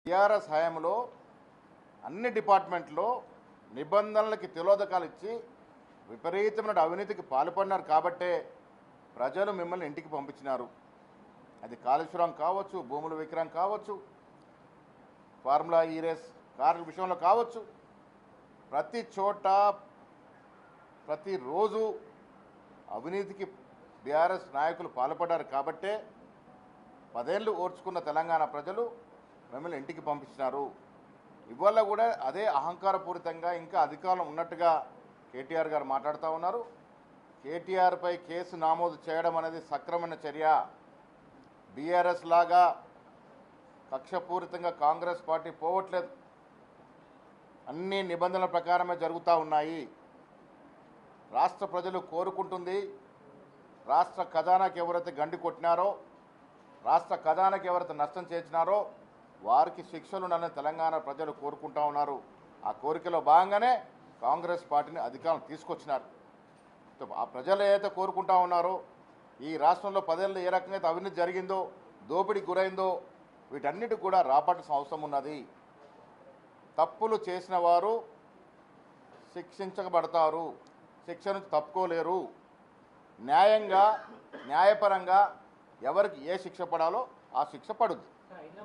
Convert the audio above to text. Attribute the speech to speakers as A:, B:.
A: TRS హయాంలో అన్ని డిపార్ట్మెంట్లో నిబంధనలకి తిలోదకాలు ఇచ్చి విపరీతమైన అవినీతికి పాల్పడినారు కాబట్టే ప్రజలు మిమ్మల్ని ఇంటికి పంపించినారు. అది కాళేశ్వరం కావచ్చు, భూముల విక్రయం కావచ్చు, ఫార్ములా ఈ రేస్ కార్ల విషయంలో కావచ్చు, ప్రతి చోట ప్రతిరోజు అవినీతికి బీఆర్ఎస్ నాయకులు పాల్పడ్డారు కాబట్టే 10 ఏళ్ళు ఓర్చుకున్న తెలంగాణ ప్రజలు మిమ్మల్ని ఇంటికి పంపించినారు. ఇవాళ కూడా అదే అహంకారపూరితంగా ఇంకా అధికారం ఉన్నట్టుగా కేటీఆర్ గారు మాట్లాడుతూ ఉన్నారు. కేటీఆర్పై కేసు నమోదు చేయడం అనేది సక్రమమైన చర్య. బీఆర్ఎస్ లాగా కక్షపూరితంగా కాంగ్రెస్ పార్టీ పోవట్లేదు. అన్ని నిబంధనల ప్రకారమే జరుగుతూ ఉన్నాయి. రాష్ట్ర ప్రజలు కోరుకుంటుంది, రాష్ట్ర ఖజానాకి ఎవరైతే గండి కొట్టినారో, రాష్ట్ర ఖజానాకి ఎవరైతే నష్టం చేసినారో వారికి శిక్షలు ఉండాలని తెలంగాణ ప్రజలు కోరుకుంటా ఉన్నారు. ఆ కోరికలో భాగంగానే కాంగ్రెస్ పార్టీని అధికారం తీసుకొచ్చినారు. ఆ ప్రజలు ఏదైతే కోరుకుంటా ఉన్నారో, ఈ రాష్ట్రంలో 10 ఏళ్ళు ఏ రకంగా అయితే అవినీతి జరిగిందో, దోపిడీకి గురైందో వీటన్నిటికి కూడా రాపాల్సిన అవసరం ఉన్నది. తప్పులు చేసిన వారు శిక్షించబడతారు, శిక్ష నుంచి తప్పుకోలేరు. న్యాయంగా న్యాయపరంగా ఎవరికి ఏ శిక్ష పడాలో ఆ శిక్ష పడుద్ది.